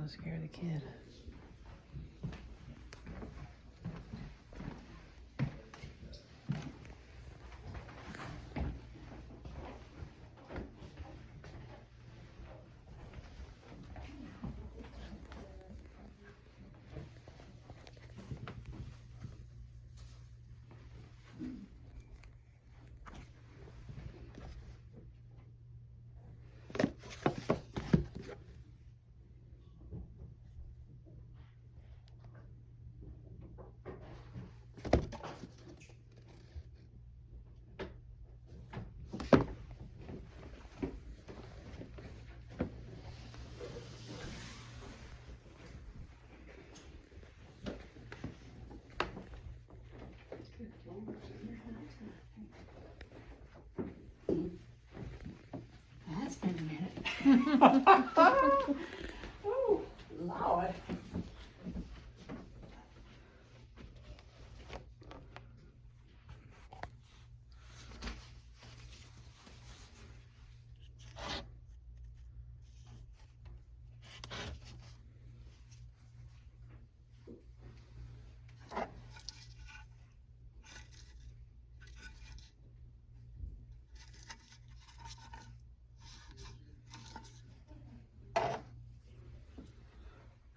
gonna scare the kid. That's been a minute. Oh, Lord.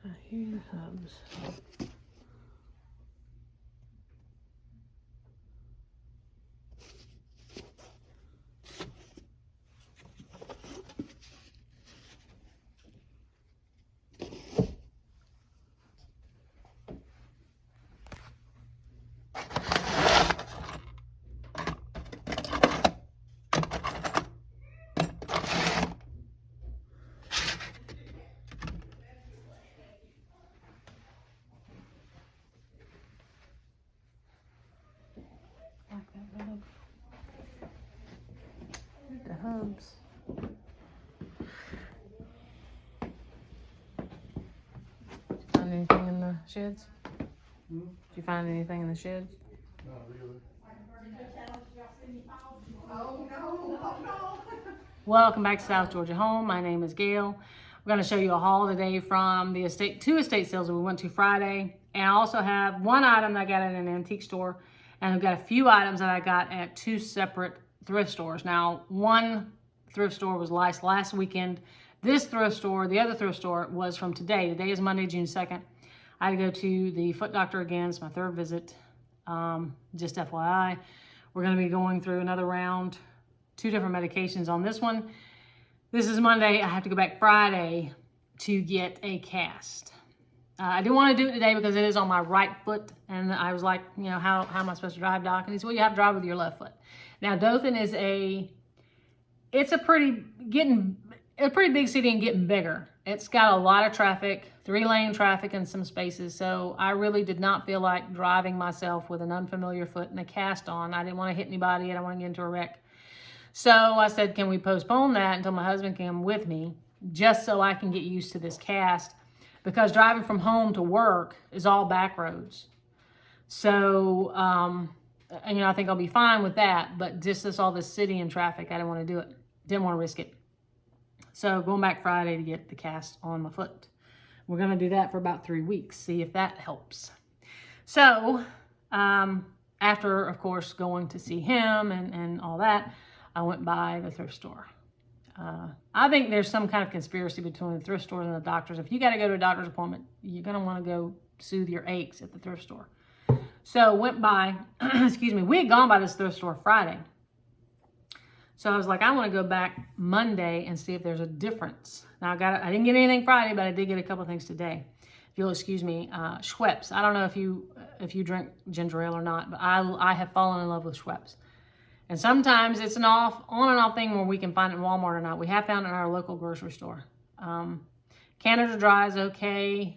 I hear the hubs. The hubs. Find anything in the sheds? Did you find anything in the sheds? Not really. Welcome back to South Georgia Home. My name is Gail. We're going to show you a haul today from the two estate sales that we went to Friday. And I also have one item that I got at an antique store. And I've got a few items that I got at two separate thrift stores. Now, one thrift store was last weekend. This thrift store, the other thrift store, was from today. Today is Monday, June 2nd. I had to go to the foot doctor again. It's my third visit. Just FYI. We're going to be going through another round, 2 different medications on this one. This is Monday. I have to go back Friday to get a cast. I didn't want to do it today because it is on my right foot. And I was like, you know, how am I supposed to drive, Doc? And he said, well, you have to drive with your left foot. Now, Dothan is a pretty big city and getting bigger. It's got a lot of traffic, 3-lane traffic in some spaces. So I really did not feel like driving myself with an unfamiliar foot and a cast on. I didn't want to hit anybody. I don't want to get into a wreck. So I said, can we postpone that until my husband can come with me, just so I can get used to this cast? Because driving from home to work is all back roads. So, you know, I think I'll be fine with that. But just all this city and traffic, I didn't want to do it. Didn't want to risk it. So going back Friday to get the cast on my foot. We're going to do that for about 3 weeks. See if that helps. So, after, of course, going to see him and all that, I went by the thrift store. I think there's some kind of conspiracy between the thrift stores and the doctors. If you got to go to a doctor's appointment, you're going to want to go soothe your aches at the thrift store. So went by, excuse me, we had gone by this thrift store Friday. So I was like, I want to go back Monday and see if there's a difference. Now I didn't get anything Friday, but I did get a couple things today. If you'll excuse me, Schweppes. I don't know if you drink ginger ale or not, but I have fallen in love with Schweppes. And sometimes it's an on and off thing where we can find it in Walmart or not. We have found it in our local grocery store. Canada Dry is okay.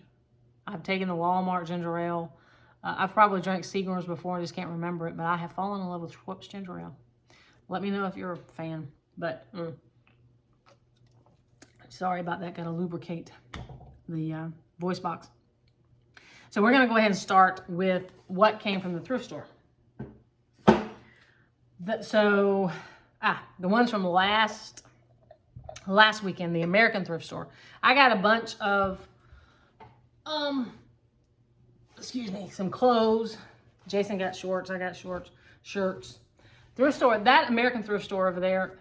I've taken the Walmart ginger ale. I've probably drank Seagram's before. I just can't remember it. But I have fallen in love with Schweppes ginger ale. Let me know if you're a fan. But sorry about that. Got to lubricate the voice box. So we're going to go ahead and start with what came from the thrift store. The ones from last weekend, the American thrift store. I got a bunch of excuse me, some clothes. Jason got shorts, I got shirts. Thrift store, that American thrift store over there,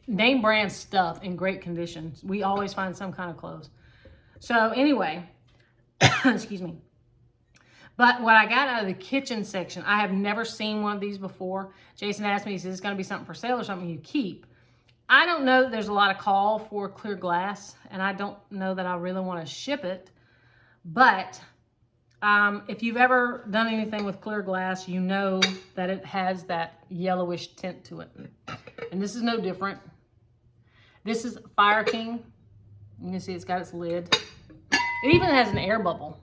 name brand stuff in great condition. We always find some kind of clothes. So anyway, excuse me. But what I got out of the kitchen section, I have never seen one of these before. Jason asked me, he says, is this gonna be something for sale or something you keep? I don't know that there's a lot of call for clear glass, and I don't know that I really wanna ship it. But if you've ever done anything with clear glass, you know that it has that yellowish tint to it. And this is no different. This is Fire King. You can see it's got its lid. It even has an air bubble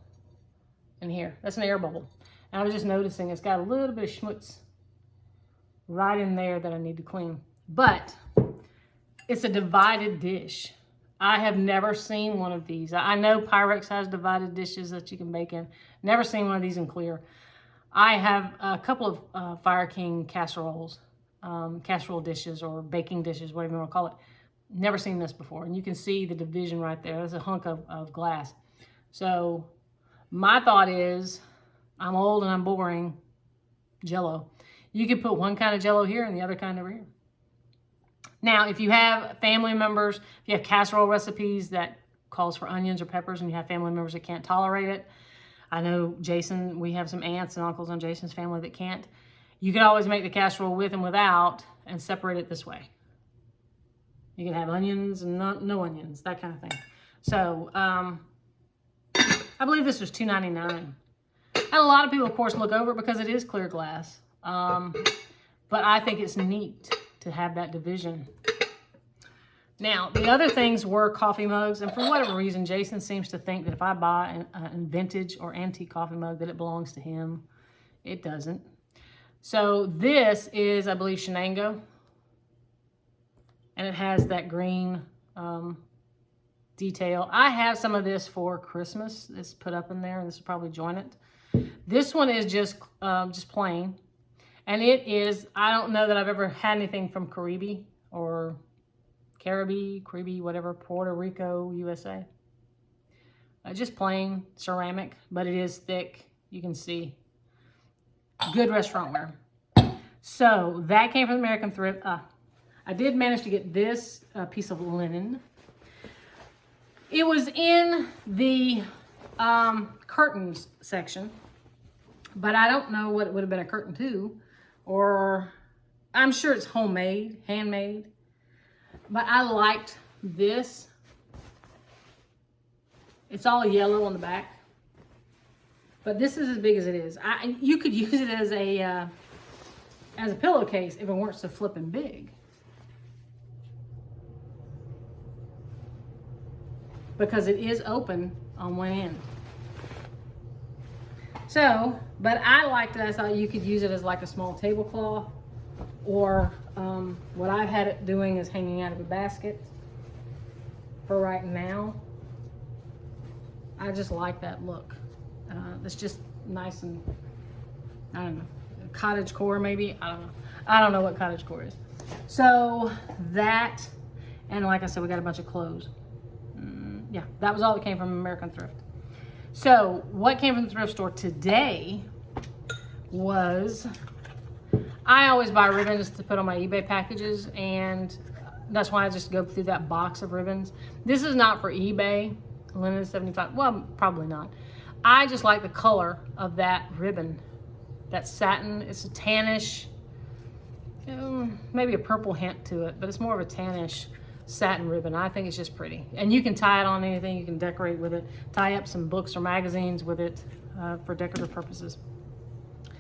in here. That's an air bubble. And I was just noticing it's got a little bit of schmutz right in there that I need to clean. But it's a divided dish. I have never seen one of these. I know Pyrex has divided dishes that you can bake in. Never seen one of these in clear. I have a couple of Fire King casseroles, casserole dishes or baking dishes, whatever you want to call it. Never seen this before. And you can see the division right there. There's a hunk of glass. So my thought is, I'm old and I'm boring, Jell-O. You could put one kind of Jell-O here and the other kind over here. Now, if you have family members, if you have casserole recipes that calls for onions or peppers and you have family members that can't tolerate it, I know Jason, we have some aunts and uncles on Jason's family that can't. You can always make the casserole with and without and separate it this way. You can have onions and no onions, that kind of thing. So, I believe this was $2.99. And a lot of people, of course, look over it because it is clear glass. But I think it's neat to have that division. Now, the other things were coffee mugs, and for whatever reason, Jason seems to think that if I buy a vintage or antique coffee mug that it belongs to him. It doesn't. So this is, I believe, Shenango, and it has that green detail. I have some of this for Christmas. It's put up in there, and this will probably join it. This one is just plain. And it is, I don't know that I've ever had anything from Caribe or Caribe, whatever, Puerto Rico, USA. Just plain ceramic, but it is thick. You can see. Good restaurantware. So that came from the American Thrift. I did manage to get this piece of linen. It was in the curtains section, but I don't know what it would have been a curtain to. Or I'm sure it's homemade, handmade. But I liked this. It's all yellow on the back. But this is as big as it is. You could use it as a pillowcase if it weren't so flipping big. Because it is open on one end. So, but I liked it. I thought you could use it as like a small tablecloth, or what I've had it doing is hanging out of a basket for right now. I just like that look. It's just nice and, I don't know, cottage core maybe. I don't know what cottage core is. So that, and like I said, we got a bunch of clothes. Yeah, that was all that came from American Thrift. So what came from the thrift store today was, I always buy ribbons to put on my eBay packages, and that's why I just go through that box of ribbons. This is not for eBay, linen 75, well, probably not. I just like the color of that ribbon, that satin. It's a tannish, maybe a purple hint to it, but it's more of a tannish satin ribbon. I think it's just pretty. And you can tie it on anything. You can decorate with it. Tie up some books or magazines with it for decorative purposes.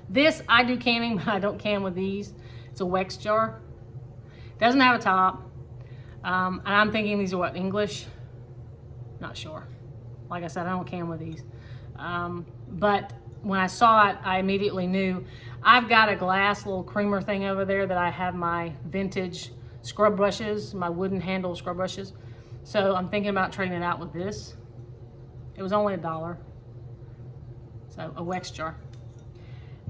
This, I do canning, but I don't can with these. It's a wax jar. Doesn't have a top. And I'm thinking these are what, English? Not sure. Like I said, I don't can with these. But when I saw it, I immediately knew. I've got a glass little creamer thing over there that I have my vintage scrub brushes, my wooden handle scrub brushes. So I'm thinking about trading it out with this. It was only $1. So a wax jar.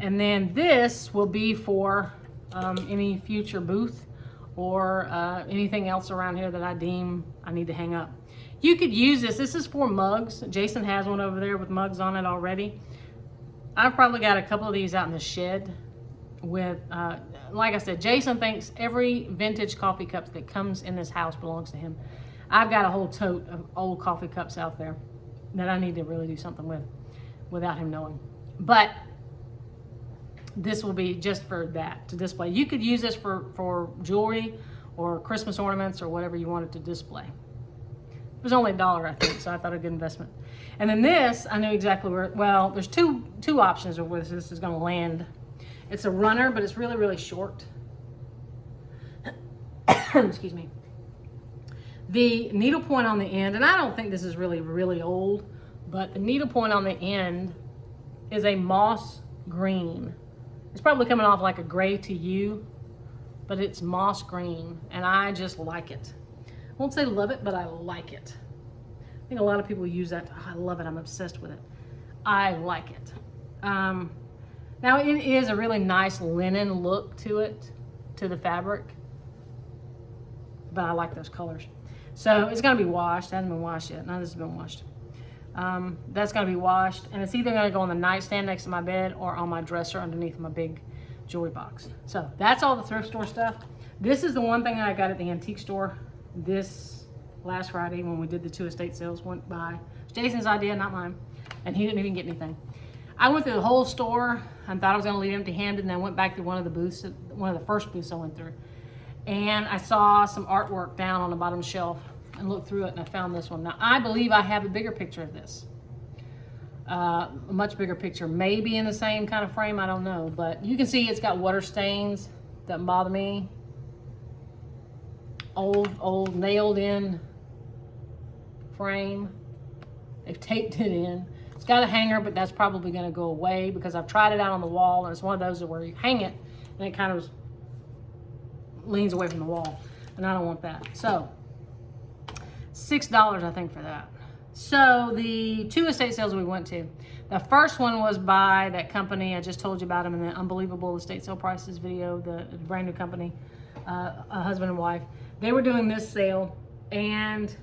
And then this will be for any future booth or anything else around here that I deem I need to hang up. You could use this. This is for mugs. Jason has one over there with mugs on it already. I've probably got a couple of these out in the shed with, like I said, Jason thinks every vintage coffee cup that comes in this house belongs to him. I've got a whole tote of old coffee cups out there that I need to really do something with without him knowing. But this will be just for that, to display. You could use this for jewelry or Christmas ornaments or whatever you wanted to display. It was only $1, I think, so I thought a good investment. And then this, I knew exactly where, well, there's two options of where this is gonna land. It's a runner, but it's really, really short. Excuse me. The needle point on the end, and I don't think this is really, really old, but the needle point on the end is a moss green. It's probably coming off like a gray to you, but it's moss green, and I just like it. I won't say love it, but I like it. I think a lot of people use that. Oh, I love it. I'm obsessed with it. I like it. Now, it is a really nice linen look to it, to the fabric, but I like those colors. So it's going to be washed. It hasn't been washed yet. None of this has been washed. That's going to be washed, and it's either going to go on the nightstand next to my bed or on my dresser underneath my big jewelry box. So that's all the thrift store stuff. This is the one thing I got at the antique store this last Friday when we did the 2 estate sales. Went by. It's Jason's idea, not mine, and he didn't even get anything. I went through the whole store and thought I was going to leave empty-handed, and then went back to one of the booths, one of the first booths I went through, and I saw some artwork down on the bottom shelf and looked through it, and I found this one. Now, I believe I have a bigger picture of this. A much bigger picture, maybe in the same kind of frame, I don't know, but you can see it's got water stains. Doesn't bother me. Old nailed in frame. They've taped it in. It's got a hanger, but that's probably going to go away because I've tried it out on the wall, and it's one of those where you hang it and it kind of leans away from the wall, and I don't want that. So $6, I think, for that. So the 2 estate sales we went to, the first one was by that company I just told you about them in the Unbelievable Estate Sale Prices video, the brand new company, a husband and wife. They were doing this sale, and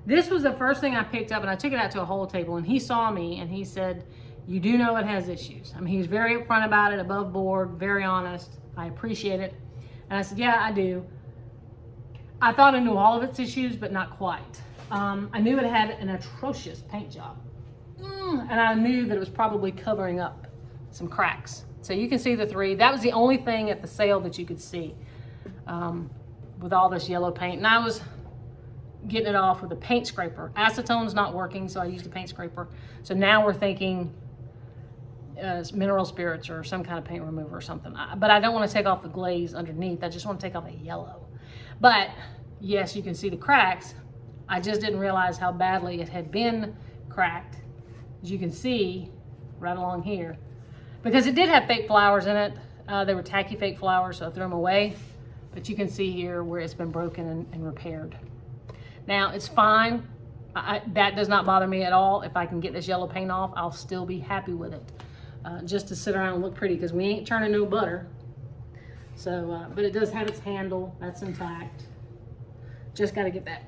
this was the first thing I picked up, and I took it out to a whole table, and he saw me and he said, "You do know it has issues." I mean, he was very upfront about it, above board, very honest. I appreciate it. And I said, "Yeah, I do." I thought I knew all of its issues, but not quite. I knew it had an atrocious paint job. And I knew that it was probably covering up some cracks. So you can see the 3. That was the only thing at the sale that you could see with all this yellow paint. And I was getting it off with a paint scraper. Acetone's not working, so I used a paint scraper. So now we're thinking mineral spirits or some kind of paint remover or something. But I don't want to take off the glaze underneath. I just want to take off the yellow. But yes, you can see the cracks. I just didn't realize how badly it had been cracked, as you can see right along here, because it did have fake flowers in it. They were tacky fake flowers, so I threw them away. But you can see here where it's been broken and repaired. Now, it's fine. That does not bother me at all. If I can get this yellow paint off, I'll still be happy with it. Just to sit around and look pretty, because we ain't turning no butter. So, but it does have its handle. That's intact. Just got to get that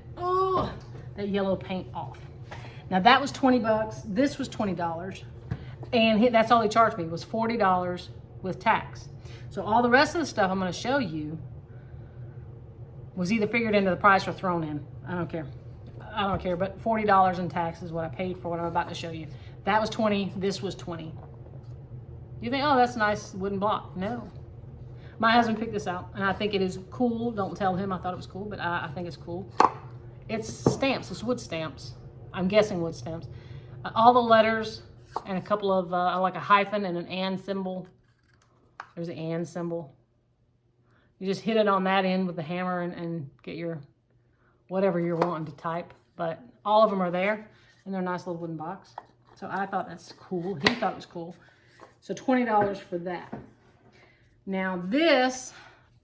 yellow paint off. Now, that was $20. This was $20. And that's all he charged me, was $40 with tax. So all the rest of the stuff I'm going to show you was either figured into the price or thrown in. I don't care. I don't care, but $40 in tax is what I paid for what I'm about to show you. That was $20. This was $20. You think, oh, that's a nice wooden block. No. My husband picked this out, and I think it is cool. Don't tell him I thought it was cool, but I think it's cool. It's stamps. It's wood stamps. I'm guessing wood stamps. All the letters and a couple of, like a hyphen and an and symbol. There's an and symbol. You just hit it on that end with the hammer and get your whatever you're wanting to type. But all of them are there, and they're a nice little wooden box. So I thought that's cool. He thought it was cool. So $20 for that. Now this,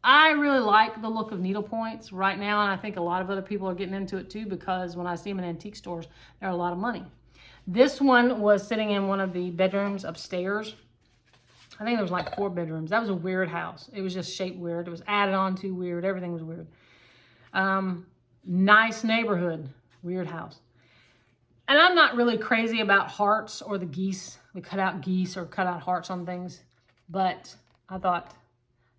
I really like the look of needle points right now, and I think a lot of other people are getting into it too, because when I see them in antique stores, they're a lot of money. This one was sitting in one of the bedrooms upstairs. I think there was like 4 bedrooms. That was a weird house. It was just shaped weird. It was added on to weird. Everything was weird. Nice neighborhood. Weird house. And I'm not really crazy about hearts or the geese, the cutout geese or cutout hearts on things. But I thought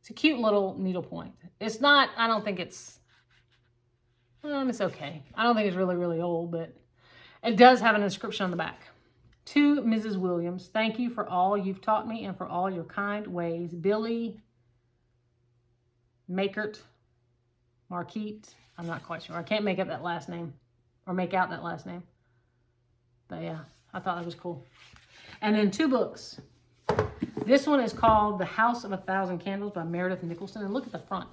it's a cute little needlepoint. It's not, I don't think it's okay. I don't think it's really, really old, but it does have an inscription on the back. To Mrs. Williams, thank you for all you've taught me and for all your kind ways. Billy Makert, Marquette, I'm not quite sure. I can't make up that last name or make out that last name. But yeah, I thought that was cool. And then 2 books. This one is called The House of 1,000 Candles by Meredith Nicholson. And look at the front.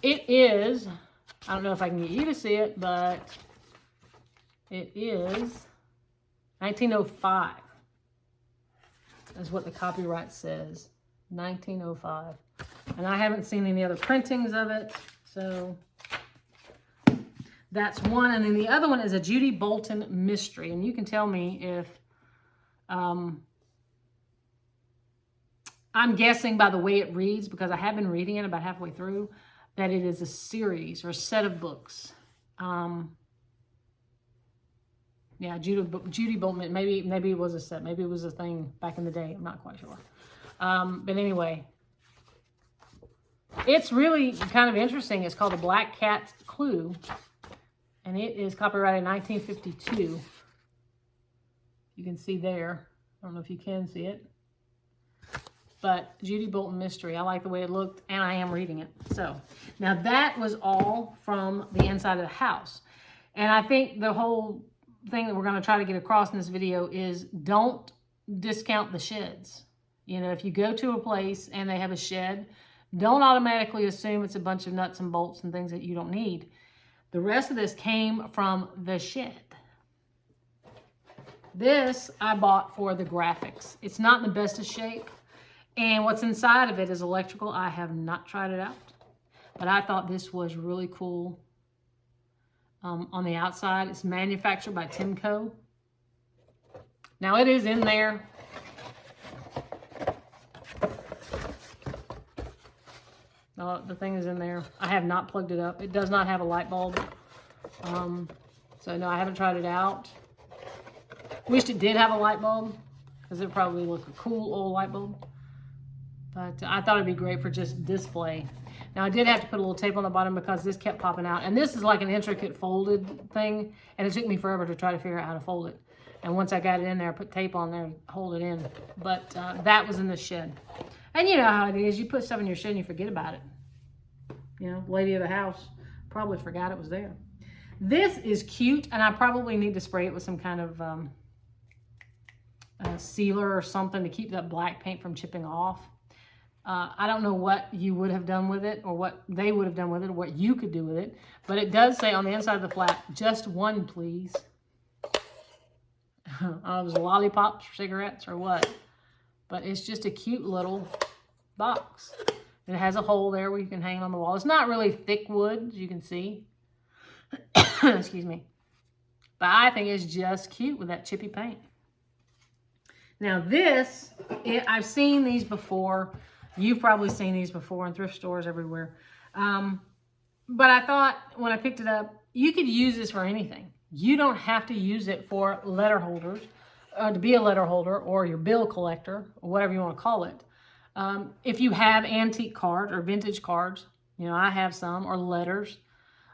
It is, I don't know if I can get you to see it, but it is 1905. That's what the copyright says. 1905. And I haven't seen any other printings of it, so that's one. And then the other one is a Judy Bolton mystery. And you can tell me if, I'm guessing by the way it reads, because I have been reading it about halfway through, that it is a series or a set of books. Yeah, Judy Bolton, maybe it was a set. Maybe it was a thing back in the day. I'm not quite sure. But anyway, it's really kind of interesting. It's called The Black Cat's Clue. And it is copyrighted 1952. You can see there. I don't know if you can see it. But Judy Bolton Mystery. I like the way it looked, and I am reading it. So, now that was all from the inside of the house. And I think the whole thing that we're going to try to get across in this video is don't discount the sheds. You know, if you go to a place and they have a shed, don't automatically assume it's a bunch of nuts and bolts and things that you don't need. The rest of this came from the shed. This I bought for the graphics. It's not in the best of shape. And what's inside of it is electrical. I have not tried it out. But I thought this was really cool. On the outside, it's manufactured by Timco. Now it is in there. The thing is in there. I have not plugged it up. It does not have a light bulb. So no, I haven't tried it out. Wished it did have a light bulb, because it probably look a cool old light bulb. But I thought it'd be great for just display. Now I did have to put a little tape on the bottom because this kept popping out. And this is like an intricate folded thing. And it took me forever to try to figure out how to fold it. And once I got it in there, I put tape on there and hold it in. But that was in the shed. And you know how it is. You put stuff in your shed and you forget about it. You know, lady of the house probably forgot it was there. This is cute. And I probably need to spray it with some kind of sealer or something to keep that black paint from chipping off. I don't know what you would have done with it or what they would have done with it or what you could do with it. But it does say on the inside of the flap, just one, please. It was lollipops or cigarettes or what. But it's just a cute little box. It has a hole there where you can hang it on the wall. It's not really thick wood, as you can see. Excuse me. But I think it's just cute with that chippy paint. Now this, I've seen these before. You've probably seen these before in thrift stores everywhere. But I thought when I picked it up, you could use this for anything. You don't have to use it for letter holders, to be a letter holder or your bill collector or whatever you want to call it. If you have antique cards or vintage cards, you know, I have some, or letters,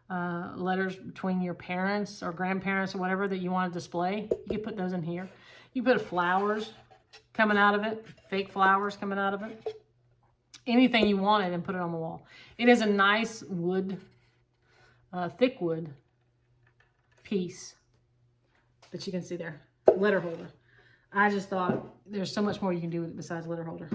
letters between your parents or grandparents or whatever that you want to display, you can put those in here. You put flowers coming out of it, fake flowers coming out of it. Anything you wanted and put it on the wall. It is a nice wood, thick wood piece that you can see there. Letter holder. I just thought there's so much more you can do with it besides letter holder.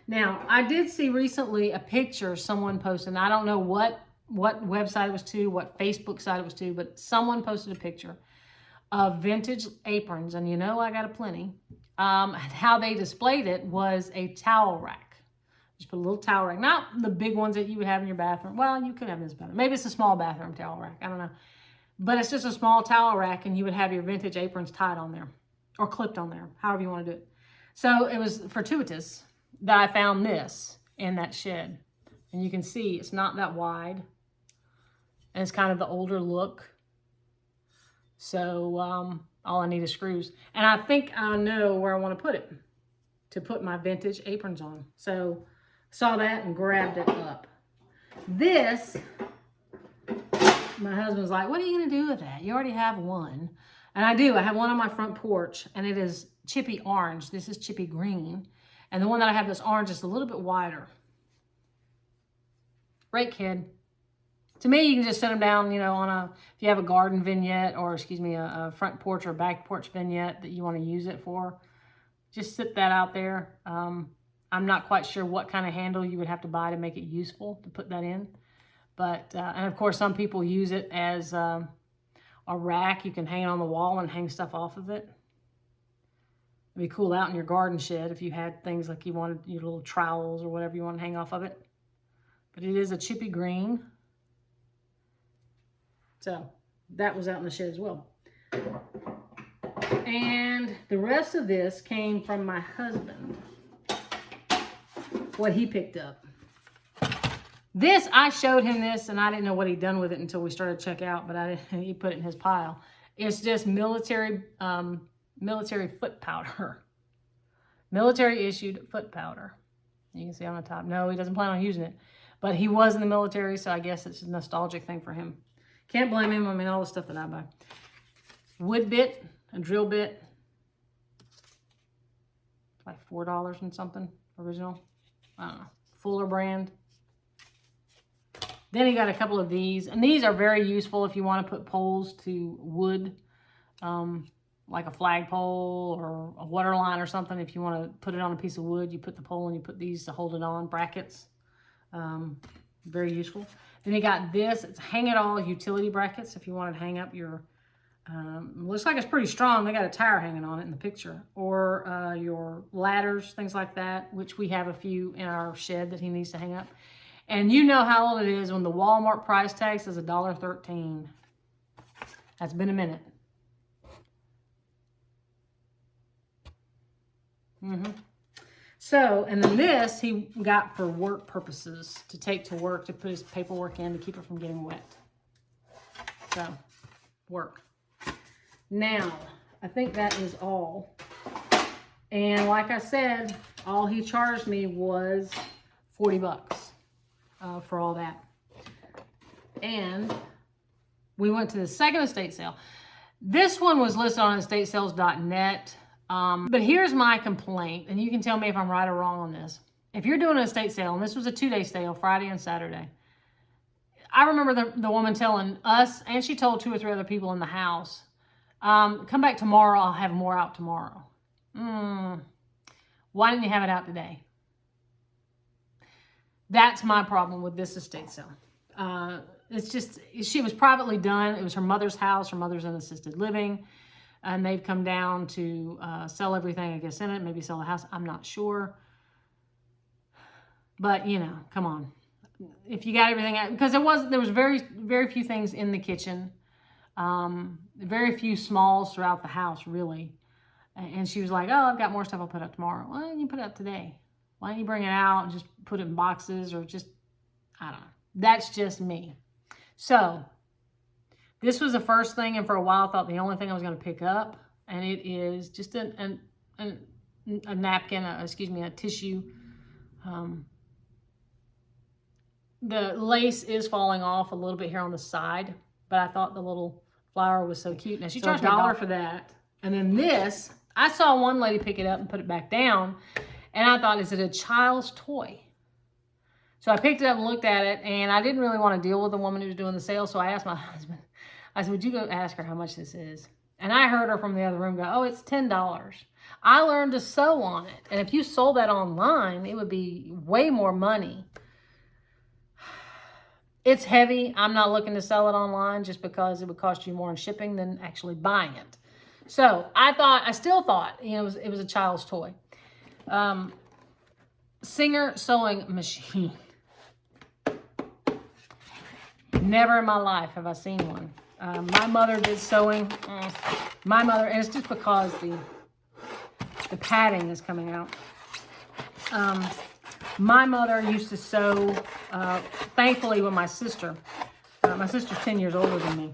Now, I did see recently a picture someone posted, and I don't know what website it was to, what Facebook site it was to, but someone posted a picture of vintage aprons, and you know I got a plenty. How they displayed it was a towel rack. Just put a little towel rack. Not the big ones that you would have in your bathroom. Well, you could have in this bathroom. Maybe it's a small bathroom towel rack. I don't know. But it's just a small towel rack, and you would have your vintage aprons tied on there. Or clipped on there. However you want to do it. So it was fortuitous that I found this in that shed. And you can see it's not that wide. And it's kind of the older look. So all I need is screws. And I think I know where I want to put it. To put my vintage aprons on. So saw that and grabbed it up. This, my husband's like, what are you going to do with that? You already have one. And I do. I have one on my front porch. And it is chippy orange. This is chippy green. And the one that I have that's orange is a little bit wider. Great kid. To me, you can just set them down, you know, on a, if you have a garden vignette or, excuse me, a front porch or back porch vignette that you want to use it for. Just sit that out there. I'm not quite sure what kind of handle you would have to buy to make it useful to put that in. But, and of course, some people use it as a rack. You can hang it on the wall and hang stuff off of it. It'd be cool out in your garden shed if you had things like you wanted, your little trowels or whatever you want to hang off of it. But it is a chippy green. So that was out in the shed as well. And the rest of this came from my husband. What he picked up. This, I showed him this and I didn't know what he'd done with it until we started to check out, but he put it in his pile. It's just military foot powder. Military issued foot powder. You can see on the top. No, he doesn't plan on using it. But he was in the military, so I guess it's a nostalgic thing for him. Can't blame him. I mean, all the stuff that I buy. Wood bit, a drill bit. Like $4 and something. Original. I don't know. Fuller brand. Then he got a couple of these. And these are very useful if you want to put poles to wood. Like a flagpole or a water line or something. If you want to put it on a piece of wood, you put the pole and you put these to hold it on. Brackets. Very useful. Then he got this. It's hang it all utility brackets if you want to hang up your, looks like it's pretty strong. They got a tire hanging on it in the picture. Or your ladders, things like that, which we have a few in our shed that he needs to hang up. And you know how old it is when the Walmart price tag says $1.13. That's been a minute. So, and then this he got for work purposes, to take to work, to put his paperwork in, to keep it from getting wet. So, work. Now, I think that is all. And like I said, all he charged me was $40 for all that. And we went to the second estate sale. This one was listed on estatesales.net. But here's my complaint, and you can tell me if I'm right or wrong on this. If you're doing an estate sale, and this was a 2-day sale, Friday and Saturday, I remember the woman telling us, and she told 2 or 3 other people in the house, come back tomorrow, I'll have more out tomorrow. Why didn't you have it out today? That's my problem with this estate sale. It's just, she was privately done. It was her mother's house. Her mother's in assisted living. And they've come down to sell everything, I guess, in it. Maybe sell the house. I'm not sure. But, you know, come on. If you got everything out. Because there was very, very few things in the kitchen. Very few smalls throughout the house, really. And she was like, oh, I've got more stuff I'll put up tomorrow. Why don't you put it up today? Why don't you bring it out and just put it in boxes or just, I don't know. That's just me. So, this was the first thing, and for a while I thought the only thing I was going to pick up, and it is just a napkin, a tissue. The lace is falling off a little bit here on the side, but I thought the little flower was so cute. Now she charged $1 for that. And then this, I saw one lady pick it up and put it back down, and I thought, is it a child's toy? So I picked it up and looked at it, and I didn't really want to deal with the woman who was doing the sale, so I asked my husband, I said, would you go ask her how much this is? And I heard her from the other room go, oh, it's $10. I learned to sew on it. And if you sold that online, it would be way more money. It's heavy. I'm not looking to sell it online just because it would cost you more in shipping than actually buying it. So I still thought, you know, it was a child's toy. Singer sewing machine. Never in my life have I seen one. My mother did sewing. My mother, and it's just because the padding is coming out. My mother used to sew Thankfully, when my sister's 10 years older than me,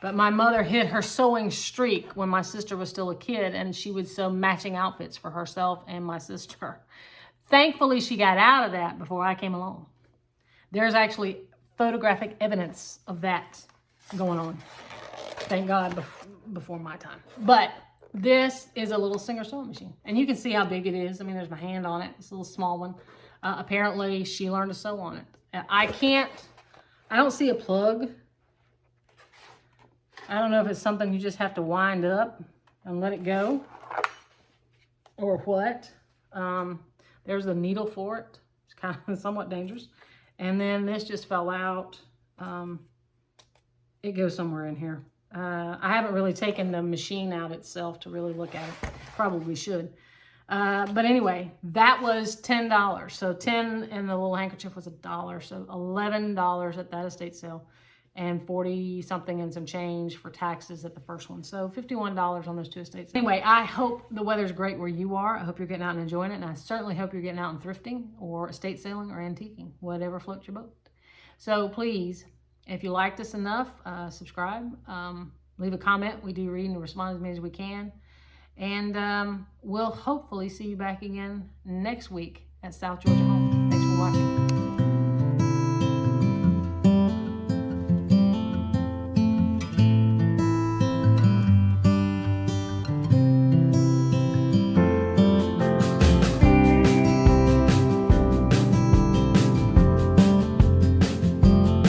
but my mother hit her sewing streak when my sister was still a kid, and she would sew matching outfits for herself and my sister. Thankfully, she got out of that before I came along. There's actually photographic evidence of that going on. Thank God before my time. But this is a little Singer sewing machine. And you can see how big it is. I mean, there's my hand on it. It's a little small one. Apparently, she learned to sew on it. I don't see a plug. I don't know if it's something you just have to wind up and let it go or what. There's the needle for it. It's kind of somewhat dangerous. And then this just fell out. It goes somewhere in here. I haven't really taken the machine out itself to really look at it. Probably should. But anyway, that was $10. So 10 and the little handkerchief was $1. So $11 at that estate sale. And 40 something and some change for taxes at the first one. So $51 on those two estates. Anyway, I hope the weather's great where you are. I hope you're getting out and enjoying it. And I certainly hope you're getting out and thrifting or estate selling or antiquing, whatever floats your boat. So please, if you liked us enough, subscribe, leave a comment. We do read and respond as many as we can. And we'll hopefully see you back again next week at South Georgia Home. Thanks for watching.